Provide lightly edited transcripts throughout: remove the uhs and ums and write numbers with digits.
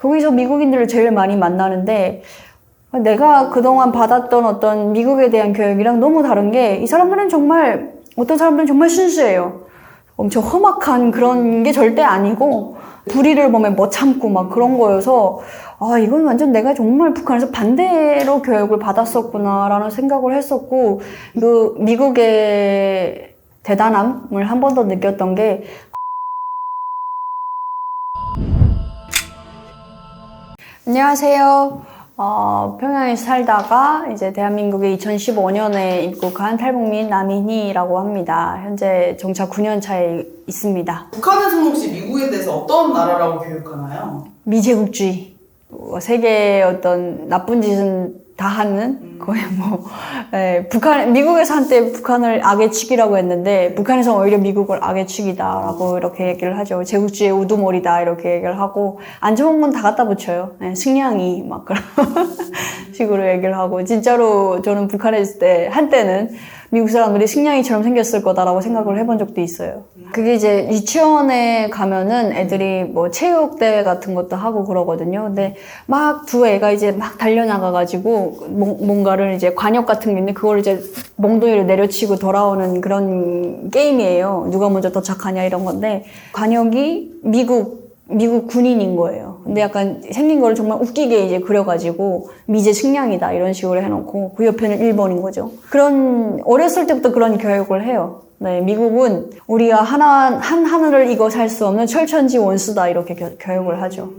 거기서 미국인들을 제일 많이 만나는데 내가 그동안 받았던 어떤 미국에 대한 교육이랑 너무 다른 게 이 사람들은 정말 어떤 사람들은 정말 순수해요. 엄청 험악한 그런 게 절대 아니고 불의를 보면 못 참고 막 그런 거여서 이건 완전 내가 정말 북한에서 반대로 교육을 받았었구나라는 생각을 했었고 그 미국의 대단함을 한 번 더 느꼈던 게 안녕하세요. 평양에서 살다가 이제 대한민국에 2015년에 입국한 탈북민 남인희라고 합니다. 현재 정착 9년 차에 있습니다. 북한에서는 혹시 미국에 대해서 어떤 나라라고 교육하나요? 미제국주의. 세계의 어떤 나쁜 짓은 다 하는 거의 미국에서 한때 북한을 악의 축이라고 했는데 북한에서 오히려 미국을 악의 축이다라고 이렇게 얘기를 하죠. 제국주의의 우두머리다 이렇게 얘기를 하고 안 좋은 건 다 갖다 붙여요. 승냥이 막 그런 식으로 얘기를 하고 진짜로 저는 북한에 있을 때 한때는 미국 사람들이 승냥이처럼 생겼을 거다라고 생각을 해본 적도 있어요. 그게 이제 유치원에 가면은 애들이 뭐 체육대회 같은 것도 하고 그러거든요. 근데 막 두 애가 이제 막 달려나가가지고 뭔가를 이제 관역 같은 게 있는데 그걸 이제 몽둥이를 내려치고 돌아오는 그런 게임이에요. 누가 먼저 도착하냐 이런 건데 관역이 미국 군인인 거예요. 근데 약간 생긴 거를 정말 웃기게 이제 그려가지고 미제 식량이다 이런 식으로 해놓고 그 옆에는 일본인 거죠. 어렸을 때부터 그런 교육을 해요. 네, 미국은 우리가 한 하늘을 이거 살 수 없는 철천지 원수다 이렇게 교육을 하죠.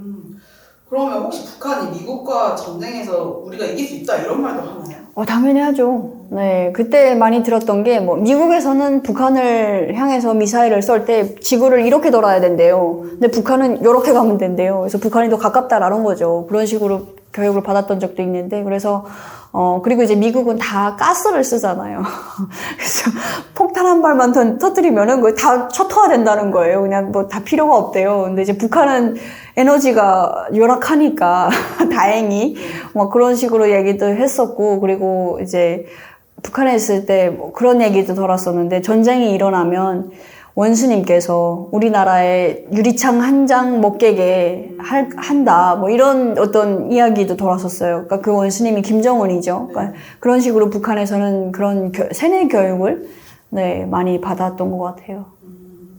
그러면 혹시 북한이 미국과 전쟁에서 우리가 이길 수 있다 이런 말도 하나요? 당연히 하죠. 네, 그때 많이 들었던 게 미국에서는 북한을 향해서 미사일을 쏠 때 지구를 이렇게 돌아야 된대요. 근데 북한은 이렇게 가면 된대요. 그래서 북한이 더 가깝다라는 거죠. 그런 식으로 교육을 받았던 적도 있는데 그래서 그리고 이제 미국은 다 가스를 쓰잖아요. 그래서 폭탄 한 발만 터뜨리면은 그거 다 초토화된다는 거예요. 그냥 뭐 다 필요가 없대요. 근데 이제 북한은 에너지가 열악하니까 다행히 그런 식으로 얘기도 했었고 그리고 이제 북한에 있을 때 그런 얘기도 들었었는데 전쟁이 일어나면 원수님께서 우리나라에 유리창 한 장 못 깨게 한다 이런 어떤 이야기도 돌았었어요. 그러니까 그 원수님이 김정은이죠. 그러니까 그런 식으로 북한에서는 그런 세뇌 교육을 많이 받았던 것 같아요.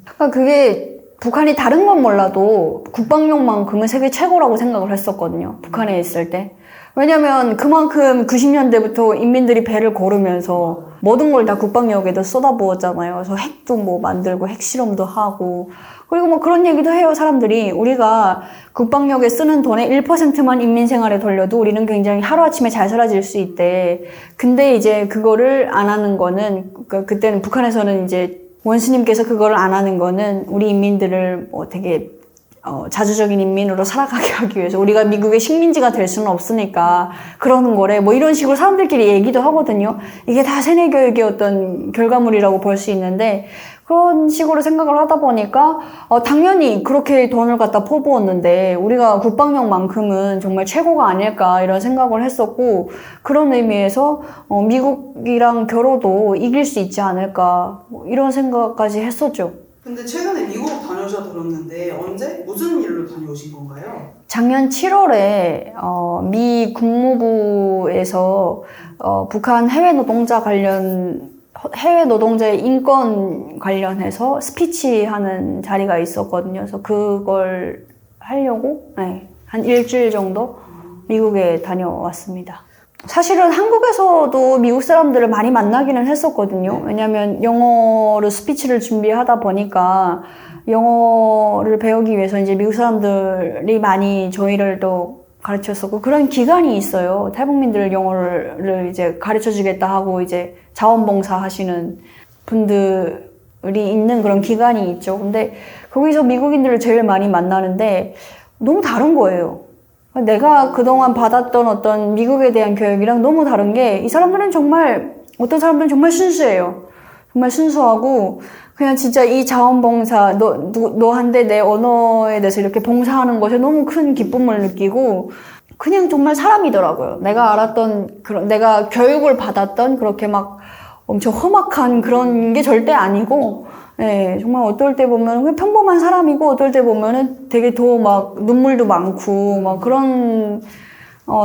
그러니까 그게 북한이 다른 건 몰라도 국방력만큼은 세계 최고라고 생각을 했었거든요. 북한에 있을 때. 왜냐면 그만큼 90년대부터 인민들이 배를 고르면서 모든 걸 다 국방력에도 쏟아부었잖아요. 그래서 핵도 만들고 핵실험도 하고 그리고 그런 얘기도 해요. 사람들이 우리가 국방력에 쓰는 돈의 1%만 인민생활에 돌려도 우리는 굉장히 하루아침에 잘 살아질 수 있대. 근데 이제 그거를 안 하는 거는 그때는 북한에서는 이제 원수님께서 그거를 안 하는 거는 우리 인민들을 되게 자주적인 인민으로 살아가게 하기 위해서 우리가 미국의 식민지가 될 수는 없으니까 그러는 거래. 이런 식으로 사람들끼리 얘기도 하거든요. 이게 다 세뇌 교육의 어떤 결과물이라고 볼 수 있는데 그런 식으로 생각을 하다 보니까 당연히 그렇게 돈을 갖다 퍼부었는데 우리가 국방력만큼은 정말 최고가 아닐까 이런 생각을 했었고 그런 의미에서 미국이랑 겨뤄도 이길 수 있지 않을까 이런 생각까지 했었죠. 근데 최근에 미국 다녀오셔 들었는데 언제? 무슨 일로 다녀오신 건가요? 작년 7월에 미 국무부에서 북한 해외 노동자의 인권 관련해서 스피치하는 자리가 있었거든요. 그래서 그걸 하려고 한 일주일 정도 미국에 다녀왔습니다. 사실은 한국에서도 미국 사람들을 많이 만나기는 했었거든요. 왜냐면 영어로 스피치를 준비하다 보니까 영어를 배우기 위해서 이제 미국 사람들이 많이 저희를 또 가르쳤었고 그런 기간이 있어요. 탈북민들 영어를 이제 가르쳐 주겠다 하고 이제 자원봉사 하시는 분들이 있는 그런 기간이 있죠. 근데 거기서 미국인들을 제일 많이 만나는데 너무 다른 거예요. 내가 그동안 받았던 어떤 미국에 대한 교육이랑 너무 다른 게 이 사람들은 어떤 사람들은 정말 순수해요. 정말 순수하고 그냥 진짜 이 자원봉사 너한테 내 언어에 대해서 이렇게 봉사하는 것에 너무 큰 기쁨을 느끼고 그냥 정말 사람이더라고요. 내가 교육을 받았던 그렇게 막 엄청 험악한 그런 게 절대 아니고 네, 정말 어떨 때 보면 그냥 평범한 사람이고 어떨 때 보면은 되게 더 막 눈물도 많고 막 그런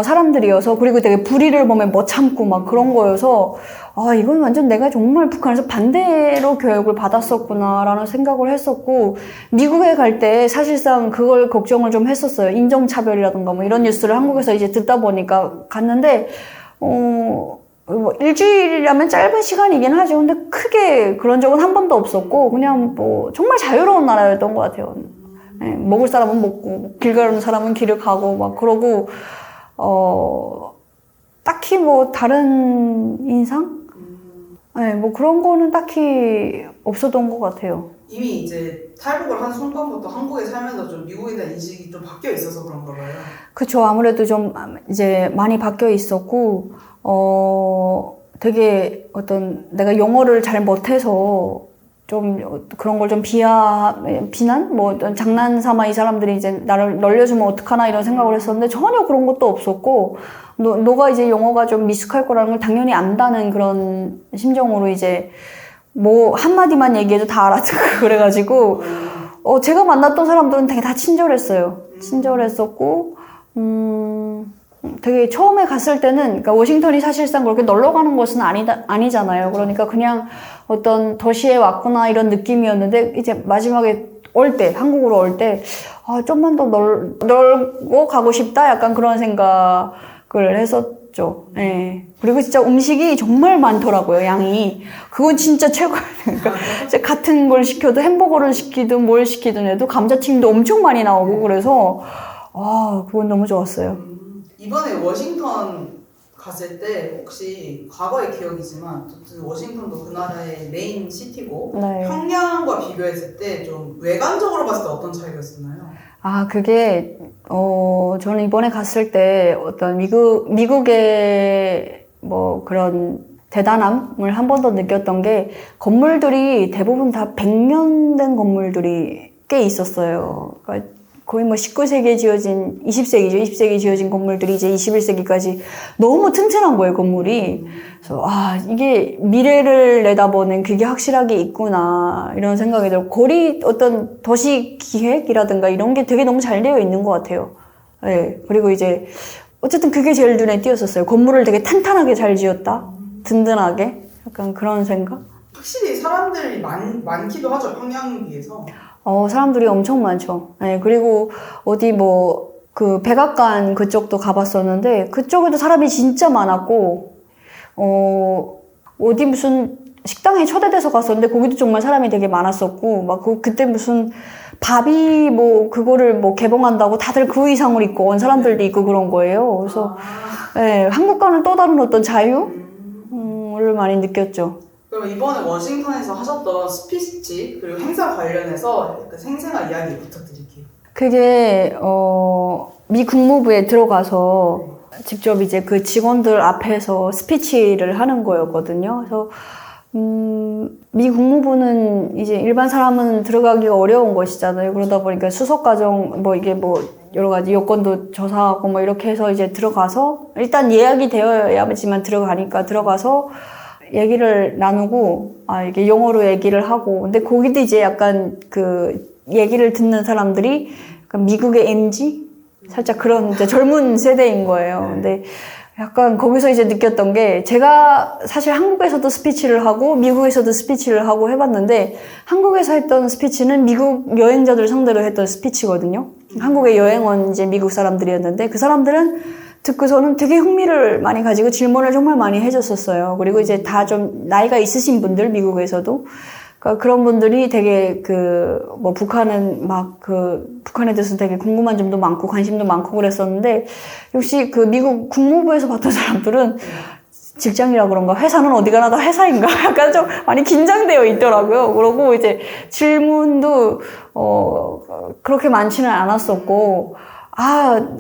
사람들이어서 그리고 되게 불의를 보면 못 참고 막 그런 거여서 아 이건 완전 내가 정말 북한에서 반대로 교육을 받았었구나라는 생각을 했었고 미국에 갈 때 사실상 그걸 걱정을 좀 했었어요. 인종차별이라든가 뭐 이런 뉴스를 한국에서 이제 듣다 보니까 갔는데 뭐 일주일이라면 짧은 시간이긴 하죠. 근데 크게 그런 적은 한 번도 없었고 그냥 뭐 정말 자유로운 나라였던 것 같아요. 네, 먹을 사람은 먹고 길 가는 사람은 길을 가고 막 그러고 딱히 뭐 다른 인상? 네, 뭐 그런 거는 딱히 없었던 것 같아요. 이미 이제 탈북을 한 순간부터 한국에 살면서 좀 미국에 대한 인식이 좀 바뀌어 있어서 그런가 봐요. 그쵸. 아무래도 좀 이제 많이 바뀌어 있었고, 되게 내가 영어를 잘 못해서 좀 그런 걸 좀 비난? 뭐 어떤 장난 삼아 이 사람들이 이제 나를 놀려주면 어떡하나 이런 생각을 했었는데 전혀 그런 것도 없었고, 너가 이제 영어가 좀 미숙할 거라는 걸 당연히 안다는 그런 심정으로 이제 뭐 한마디만 얘기해도 다 알아듣고 그래가지고, 제가 만났던 사람들은 되게 다 친절했어요. 친절했었고, 되게 처음에 갔을 때는, 그러니까 워싱턴이 사실상 그렇게 놀러 가는 곳은 아니잖아요. 그러니까 그냥 어떤 도시에 왔구나 이런 느낌이었는데, 이제 마지막에 한국으로 올 때, 좀만 더 놀고 가고 싶다? 약간 그런 생각을 했었죠. 예. 그리고 진짜 음식이 정말 많더라고요, 양이. 그건 진짜 최고예요. 그러니까 같은 걸 시켜도 햄버거를 시키든 뭘 시키든 해도 감자튀김도 엄청 많이 나오고 그래서, 그건 너무 좋았어요. 이번에 워싱턴 갔을 때 혹시 과거의 기억이지만 어쨌든 워싱턴도 그 나라의 메인 시티고 네. 평양과 비교했을 때 좀 외관적으로 봤을 때 어떤 차이가 있었나요? 그게 저는 이번에 갔을 때 어떤 미국의 뭐 그런 대단함을 한 번 더 느꼈던 게 건물들이 대부분 다 100년 된 건물들이 꽤 있었어요. 그러니까 거의 뭐 19세기에 지어진, 20세기죠. 20세기에 지어진 건물들이 이제 21세기까지 너무 튼튼한 거예요, 건물이. 그래서, 이게 미래를 내다보는 그게 확실하게 있구나, 이런 생각이 들고, 어떤 도시 기획이라든가 이런 게 되게 너무 잘 되어 있는 것 같아요. 네. 그리고 이제, 어쨌든 그게 제일 눈에 띄었었어요. 건물을 되게 탄탄하게 잘 지었다? 든든하게? 약간 그런 생각? 확실히 사람들이 많기도 하죠, 평양에 비해서. 사람들이 엄청 많죠. 네, 그리고 어디 백악관 그쪽도 가봤었는데, 그쪽에도 사람이 진짜 많았고, 어디 무슨 식당에 초대돼서 갔었는데, 거기도 정말 사람이 되게 많았었고, 그때 무슨 밥이 그거를 개봉한다고 다들 그 의상을 입고 온 사람들도 있고 그런 거예요. 그래서, 네, 한국과는 또 다른 어떤 자유를 많이 느꼈죠. 그럼 이번에 워싱턴에서 하셨던 스피치 그리고 행사 관련해서 그 생생한 이야기 부탁드릴게요. 그게 미 국무부에 들어가서 직접 이제 그 직원들 앞에서 스피치를 하는 거였거든요. 그래서 미 국무부는 이제 일반 사람은 들어가기가 어려운 것이잖아요. 그러다 보니까 수석 과정 이게 여러 가지 요건도 조사하고 이렇게 해서 이제 들어가서 일단 예약이 되어야지만 들어가서 얘기를 나누고, 이게 영어로 얘기를 하고, 근데 거기도 이제 약간 얘기를 듣는 사람들이 약간 미국의 MZ? 살짝 그런 이제 젊은 세대인 거예요. 근데 약간 거기서 이제 느꼈던 게, 제가 사실 한국에서도 스피치를 하고, 미국에서도 스피치를 하고 해봤는데, 한국에서 했던 스피치는 미국 여행자들 상대로 했던 스피치거든요. 한국에 여행 온 이제 미국 사람들이었는데, 그 사람들은 듣고서는 되게 흥미를 많이 가지고 질문을 정말 많이 해줬었어요. 그리고 이제 다 좀 나이가 있으신 분들, 미국에서도. 그러니까 그런 분들이 되게 북한은 북한에 대해서 되게 궁금한 점도 많고 관심도 많고 그랬었는데, 역시 미국 국무부에서 봤던 사람들은 직장이라 그런가? 회사는 어디 가나 다 회사인가? 약간 좀 많이 긴장되어 있더라고요. 그러고 이제 질문도, 그렇게 많지는 않았었고,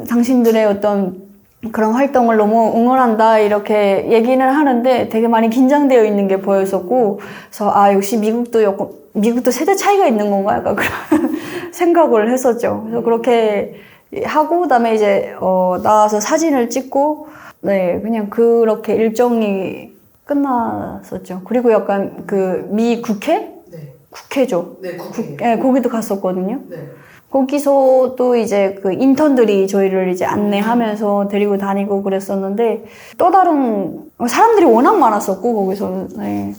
당신들의 어떤 그런 활동을 너무 응원한다 이렇게 얘기는 하는데 되게 많이 긴장되어 있는 게 보였었고, 그래서 역시 미국도 세대 차이가 있는 건가 약간 그런 생각을 했었죠. 그래서 그렇게 하고 그다음에 이제 나와서 사진을 찍고, 네, 그냥 그렇게 일정이 끝났었죠. 그리고 약간 미 국회? 네. 국회죠. 네, 국회. 네, 거기도 갔었거든요. 네. 거기서 또 이제 그 인턴들이 저희를 이제 안내하면서 데리고 다니고 그랬었는데 또 다른 사람들이 워낙 많았었고 거기서는 네.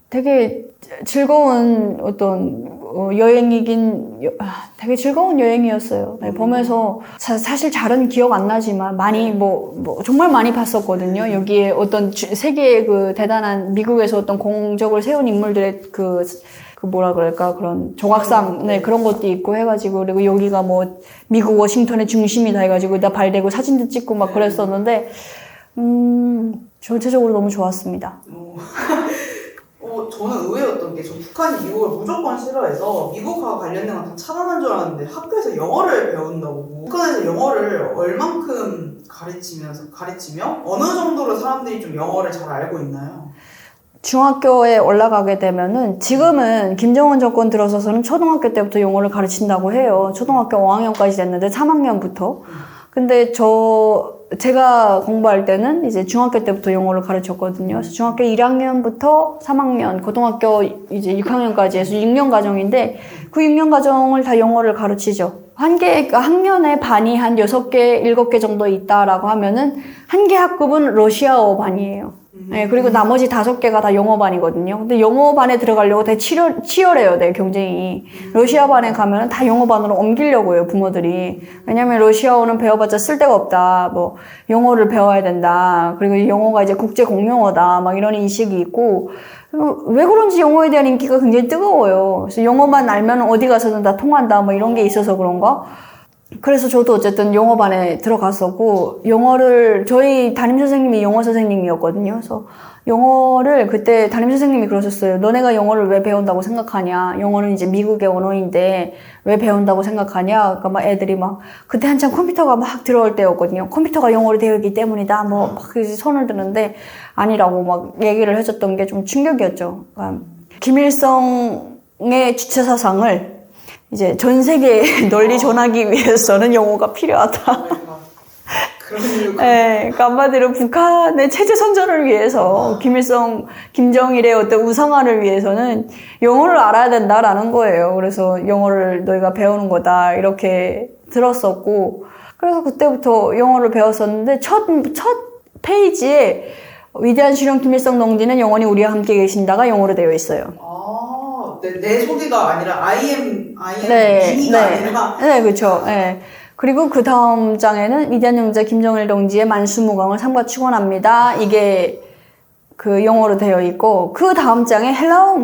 되게 즐거운 어떤 되게 즐거운 여행이었어요. 네, 보면서 사실 잘은 기억 안 나지만 많이 뭐 정말 많이 봤었거든요. 여기에 어떤 세계의 그 대단한 미국에서 어떤 공적을 세운 인물들의 그 뭐라 그럴까 그런 조각상 네 그런 것도 있고 해가지고 그리고 여기가 뭐 미국 워싱턴의 중심이다 해가지고 나 발대고 사진도 찍고 막 그랬었는데 전체적으로 너무 좋았습니다. 저는 의외였던 게 저 북한이 미국을 무조건 싫어해서 미국과 관련된 건 다 차단한 줄 알았는데 학교에서 영어를 배운다고. 북한에서 영어를 얼만큼 가르치며 어느 정도로 사람들이 좀 영어를 잘 알고 있나요? 중학교에 올라가게 되면은 지금은 김정은 정권 들어서서는 초등학교 때부터 영어를 가르친다고 해요. 초등학교 5학년까지 됐는데 3학년부터. 근데 제가 공부할 때는 이제 중학교 때부터 영어를 가르쳤거든요. 그래서 중학교 1학년부터 3학년, 고등학교 이제 6학년까지 해서 6년 과정인데 그 6년 과정을 다 영어를 가르치죠. 학년에 반이 한 6개, 7개 정도 있다라고 하면은 한 개 학급은 러시아어 반이에요. 네, 그리고 나머지 5개가 다 영어반이거든요. 근데 영어반에 들어가려고 되게 치열해요, 네, 경쟁이. 러시아반에 가면 다 영어반으로 옮기려고 해요, 부모들이. 왜냐면 러시아어는 배워봤자 쓸데가 없다. 뭐, 영어를 배워야 된다. 그리고 영어가 이제 국제 공용어다. 막 이런 인식이 있고. 왜 그런지 영어에 대한 인기가 굉장히 뜨거워요. 그래서 영어만 알면 어디 가서든 다 통한다. 뭐 이런 게 있어서 그런가? 그래서 저도 어쨌든 영어반에 들어갔었고, 저희 담임선생님이 영어 선생님이었거든요. 그래서 영어를 그때 담임선생님이 그러셨어요. 너네가 영어를 왜 배운다고 생각하냐? 영어는 이제 미국의 언어인데 왜 배운다고 생각하냐? 그러니까 막 애들이 그때 한참 컴퓨터가 막 들어올 때였거든요. 컴퓨터가 영어로 되어 있기 때문이다. 막 손을 드는데 아니라고 막 얘기를 해줬던 게 좀 충격이었죠. 그러니까 김일성의 주체사상을 이제 전 세계에 널리 전하기 위해서는 영어가 필요하다. 네, 그러니까 한마디로 북한의 체제 선전을 위해서 김정일의 어떤 우상화를 위해서는 영어를 알아야 된다라는 거예요. 그래서 영어를 너희가 배우는 거다 이렇게 들었었고 그래서 그때부터 영어를 배웠었는데 첫 페이지에 위대한 실현 김일성 동지는 영원히 우리와 함께 계신다가 영어로 되어 있어요. 내 소개가 아니라 네, 미니가 아니라 네, 그렇죠. 네. 그리고 그 다음 장에는 위대한 영자 김정일 동지의 만수무강을 삼가 축원합니다. 이게 그 영어로 되어 있고 그 다음 장에 hello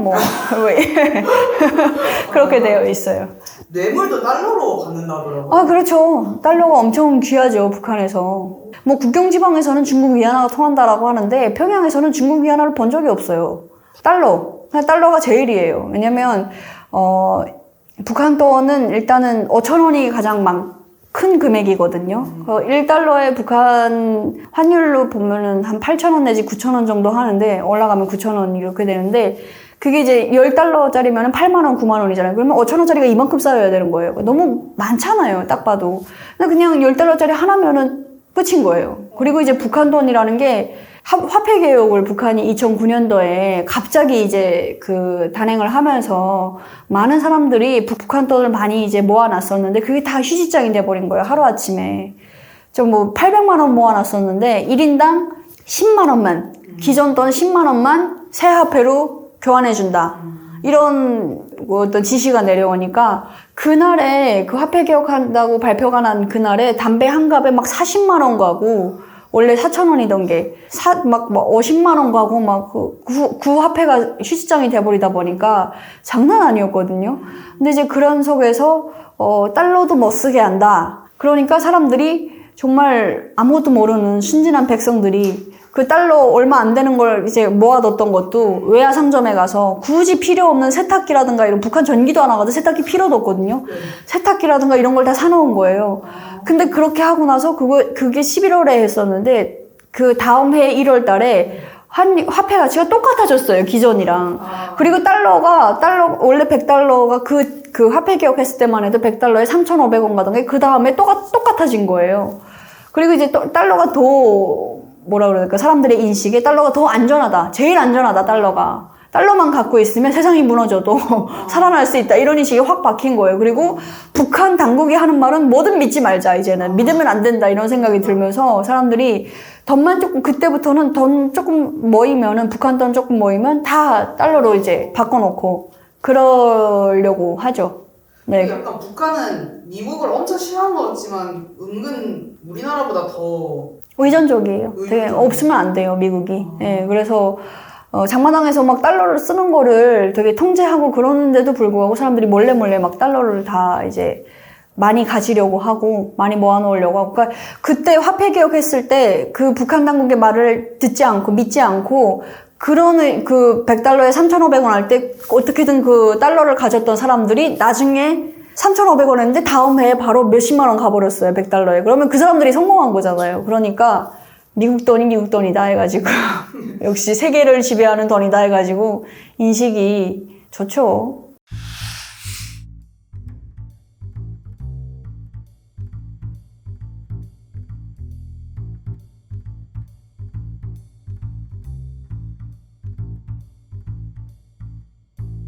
그렇게 되어 있어요. 뇌물도 달러로 받는다더라고요. 그렇죠. 달러가 엄청 귀하죠, 북한에서. 뭐 국경지방에서는 중국 위안화가 통한다라고 하는데 평양에서는 중국 위안화를 본 적이 없어요. 그냥 달러가 제일이에요. 왜냐면 북한 돈은 일단은 5,000원이 가장 큰 금액이거든요. 1달러에 북한 환율로 보면은 한 8,000원 내지 9,000원 정도 하는데 올라가면 9,000원 이렇게 되는데 그게 이제 10달러짜리면 8만원, 9만원이잖아요. 그러면 5,000원짜리가 이만큼 쌓여야 되는 거예요. 너무 많잖아요, 딱 봐도. 그냥 10달러짜리 하나면은 끝인 거예요. 그리고 이제 북한 돈이라는 게 화폐 개혁을 북한이 2009년도에 갑자기 이제 단행을 하면서 많은 사람들이 북한 돈을 많이 이제 모아놨었는데 그게 다 휴지장이 돼버린 거예요, 하루아침에. 800만 원 모아놨었는데 1인당 10만 원만, 기존 돈 10만 원만 새 화폐로 교환해준다. 이런 어떤 지시가 내려오니까 그날에 그 화폐 개혁한다고 발표가 난 그날에 담배 한 갑에 40만 원 가고 원래 4,000원이던 게 50만 원 가고 그 화폐가 휴지장이 돼버리다 보니까 장난 아니었거든요. 근데 이제 그런 속에서 달러도 못 쓰게 한다. 그러니까 사람들이 정말 아무것도 모르는 순진한 백성들이 그 달러 얼마 안 되는 걸 이제 모아뒀던 것도 외야 상점에 가서 굳이 필요 없는 세탁기라든가 이런 북한 전기도 안 하거든. 세탁기 필요도 없거든요. 세탁기라든가 이런 걸 다 사놓은 거예요. 근데 그렇게 하고 나서 그게 11월에 했었는데 그 다음 해 1월 달에 화폐 가치가 똑같아졌어요, 기존이랑. 그리고 원래 100달러가 그 화폐 개혁했을 때만 해도 100달러에 3,500원 가던 게 그 다음에 똑같아진 거예요. 그리고 이제 달러가 더 사람들의 인식에 달러가 더 안전하다. 제일 안전하다, 달러가. 달러만 갖고 있으면 세상이 무너져도 살아날 수 있다. 이런 인식이 확 박힌 거예요. 그리고 북한 당국이 하는 말은 뭐든 믿지 말자, 이제는. 믿으면 안 된다. 이런 생각이 들면서 사람들이 돈만 조금, 그때부터는 돈 조금 모이면은, 북한 돈 조금 모이면 다 달러로 이제 바꿔놓고 그러려고 하죠. 네. 약간 북한은 미국을 엄청 싫어하는 것 같지만 은근 우리나라보다 더 의존적이에요. 되게 없으면 안 돼요, 미국이. 예, 그래서, 장마당에서 막 달러를 쓰는 거를 되게 통제하고 그러는데도 불구하고 사람들이 몰래 막 달러를 다 이제 많이 가지려고 하고, 많이 모아놓으려고 하고. 그러니까 그때 화폐 개혁했을 때 그 북한 당국의 말을 듣지 않고, 믿지 않고, 그러는 그 100달러에 3,500원 할 때 어떻게든 그 달러를 가졌던 사람들이 나중에 3,500원 했는데 다음 해에 바로 몇십만 원 가버렸어요, 100달러에. 그러면 그 사람들이 성공한 거잖아요. 그러니까 미국 돈이 미국 돈이다 해가지고 역시 세계를 지배하는 돈이다 해가지고 인식이 좋죠.